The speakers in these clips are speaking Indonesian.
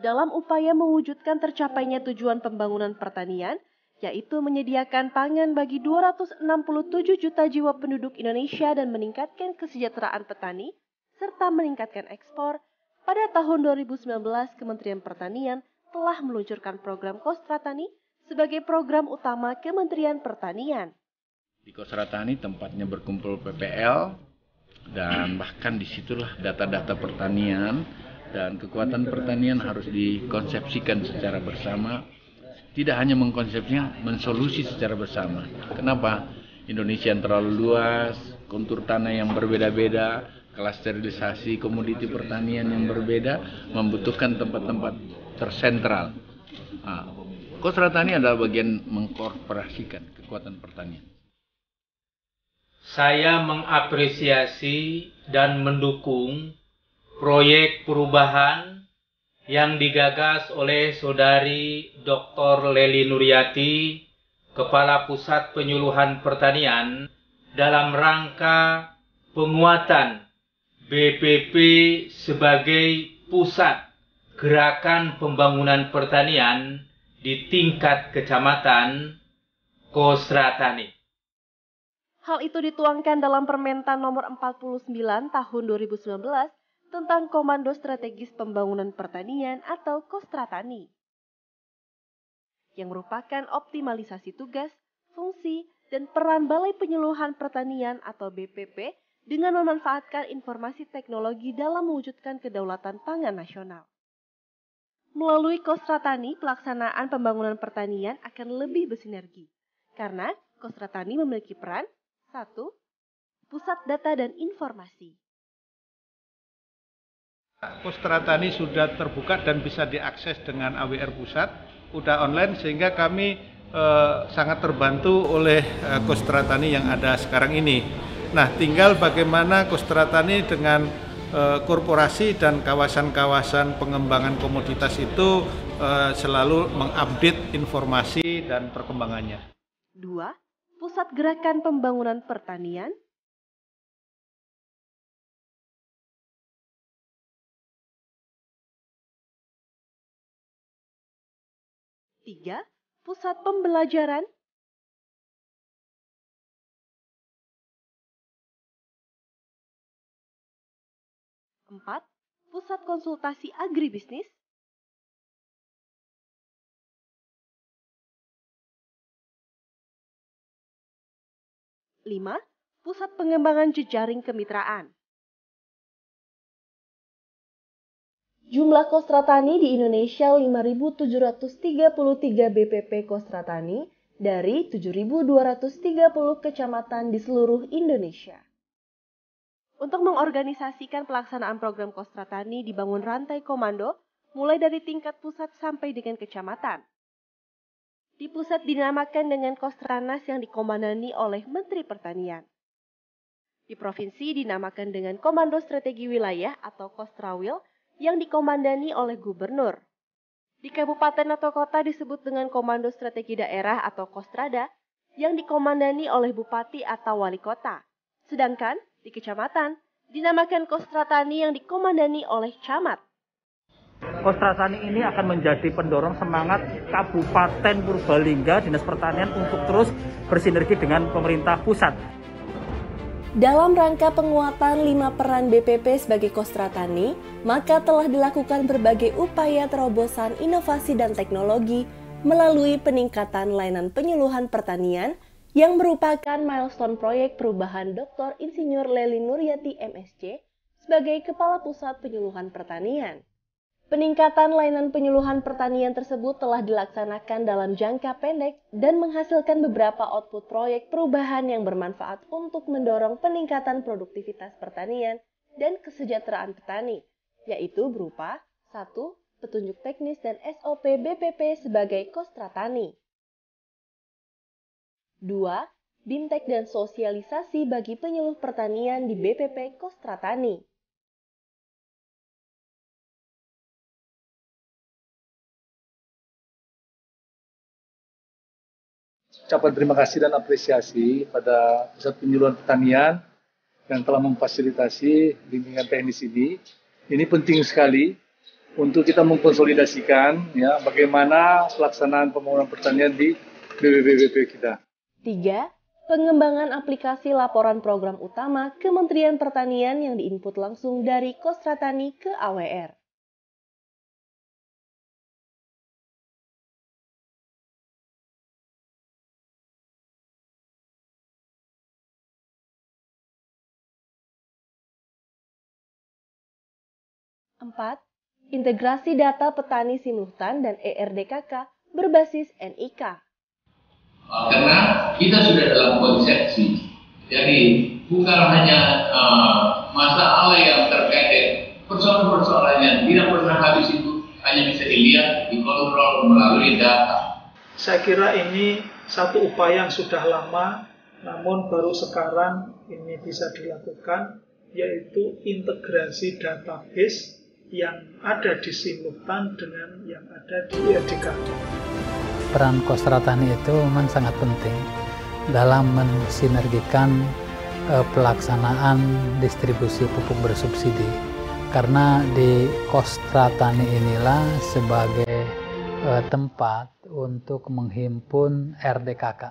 dalam upaya mewujudkan tercapainya tujuan pembangunan pertanian, yaitu menyediakan pangan bagi 267 juta jiwa penduduk Indonesia dan meningkatkan kesejahteraan petani, serta meningkatkan ekspor. Pada tahun 2019, Kementerian Pertanian telah meluncurkan program Kostratani sebagai program utama Kementerian Pertanian. Di Kostratani tempatnya berkumpul PPL, dan bahkan disitulah data-data pertanian dan kekuatan pertanian harus dikonsepsikan secara bersama. Tidak hanya mengkonsepsinya, mensolusi secara bersama. Kenapa? Indonesia yang terlalu luas, kontur tanah yang berbeda-beda, klasterisasi komoditi pertanian yang berbeda, membutuhkan tempat-tempat tersentral. Kostratani adalah bagian mengkorporasikan kekuatan pertanian. Saya mengapresiasi dan mendukung proyek perubahan yang digagas oleh Saudari Dr. Lely Nuryati, Kepala Pusat Penyuluhan Pertanian, dalam rangka penguatan BPP sebagai pusat gerakan pembangunan pertanian di tingkat kecamatan Kostratani. Hal itu dituangkan dalam Permentan nomor 49 tahun 2019 tentang Komando Strategis Pembangunan Pertanian atau Kostratani, yang merupakan optimalisasi tugas, fungsi, dan peran Balai Penyuluhan Pertanian atau BPP dengan memanfaatkan informasi teknologi dalam mewujudkan kedaulatan pangan nasional. Melalui Kostratani, pelaksanaan pembangunan pertanian akan lebih bersinergi, karena Kostratani memiliki peran 1. Pusat data dan informasi. Kostratani sudah terbuka dan bisa diakses dengan AWR Pusat, udah online, sehingga kami sangat terbantu oleh Kostratani yang ada sekarang ini. Nah, tinggal bagaimana Kostratani dengan korporasi dan kawasan-kawasan pengembangan komoditas itu selalu mengupdate informasi dan perkembangannya. 2. Pusat Gerakan Pembangunan Pertanian. 3. Pusat Pembelajaran. 4. Pusat Konsultasi Agribisnis. 5. Pusat Pengembangan Jejaring Kemitraan. Jumlah Kostratani di Indonesia 5.733 BPP Kostratani dari 7.230 kecamatan di seluruh Indonesia. Untuk mengorganisasikan pelaksanaan program Kostratani dibangun rantai komando mulai dari tingkat pusat sampai dengan kecamatan. Di pusat dinamakan dengan Kostranas yang dikomandani oleh Menteri Pertanian. Di provinsi dinamakan dengan Komando Strategi Wilayah atau Kostrawil yang dikomandani oleh Gubernur. Di kabupaten atau kota disebut dengan Komando Strategi Daerah atau Kostrada yang dikomandani oleh Bupati atau Wali Kota. Sedangkan di kecamatan dinamakan Kostratani yang dikomandani oleh Camat. Kostratani ini akan menjadi pendorong semangat Kabupaten Purbalingga, Dinas Pertanian untuk terus bersinergi dengan pemerintah pusat. Dalam rangka penguatan 5 peran BPP sebagai Kostratani, maka telah dilakukan berbagai upaya terobosan inovasi dan teknologi melalui peningkatan layanan penyuluhan pertanian yang merupakan milestone proyek perubahan Dr. Insinyur Lely Nuryati MSc sebagai Kepala Pusat Penyuluhan Pertanian. Peningkatan layanan penyuluhan pertanian tersebut telah dilaksanakan dalam jangka pendek dan menghasilkan beberapa output proyek perubahan yang bermanfaat untuk mendorong peningkatan produktivitas pertanian dan kesejahteraan petani, yaitu berupa 1. Petunjuk teknis dan SOP BPP sebagai Kostratani. 2. Bimtek dan sosialisasi bagi penyuluh pertanian di BPP Kostratani. Ucapan terima kasih dan apresiasi pada Pusat Penyuluhan Pertanian yang telah memfasilitasi bimbingan teknis ini. Ini penting sekali untuk kita mengkonsolidasikan ya bagaimana pelaksanaan pembangunan pertanian di BPP kita. 3. Pengembangan aplikasi laporan program utama Kementerian Pertanian yang diinput langsung dari Kostratani ke AWR. Empat, integrasi data petani simultan dan ERDKK berbasis NIK. Karena kita sudah dalam konsepsi, jadi bukan hanya masalah yang terkait dengan persoalan-persoalan yang tidak pernah habis itu hanya bisa dilihat, dikontrol melalui data. Saya kira ini satu upaya yang sudah lama, namun baru sekarang ini bisa dilakukan, yaitu integrasi database yang ada di simultan dengan yang ada di ERDKK. Peran Kostratani itu memang sangat penting dalam mensinergikan pelaksanaan distribusi pupuk bersubsidi. Karena di Kostratani inilah sebagai tempat untuk menghimpun RDKK,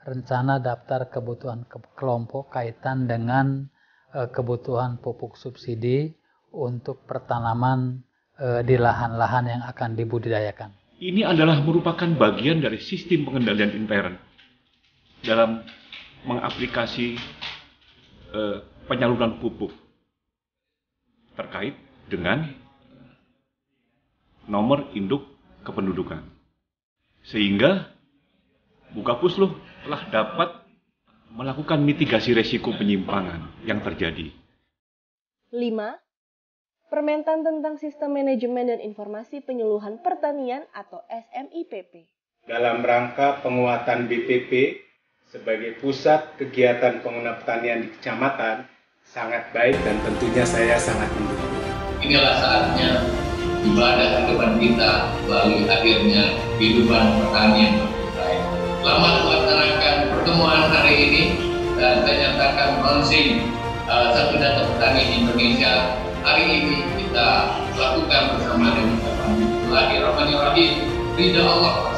rencana daftar kebutuhan kelompok kaitan dengan kebutuhan pupuk subsidi untuk pertanaman di lahan-lahan yang akan dibudidayakan. Ini adalah merupakan bagian dari sistem pengendalian intern dalam mengaplikasi penyaluran pupuk terkait dengan nomor induk kependudukan. Sehingga Bukapusluh telah dapat melakukan mitigasi resiko penyimpangan yang terjadi. 5. Permentan tentang Sistem Manajemen dan Informasi Penyuluhan Pertanian atau SMIPP. Dalam rangka penguatan BPP sebagai pusat kegiatan pengguna pertanian di kecamatan sangat baik dan tentunya saya sangat mendukung. Inilah saatnya ibadah ke depan kita melalui hadirnya kehidupan pertanian berbaik. Selamat melaksanakan pertemuan hari ini dan saya nyatakan launching satu data petani di Indonesia. Hari ini kita lakukan bersama dengan Bismillahirrahmanirrahim. Ridha Allah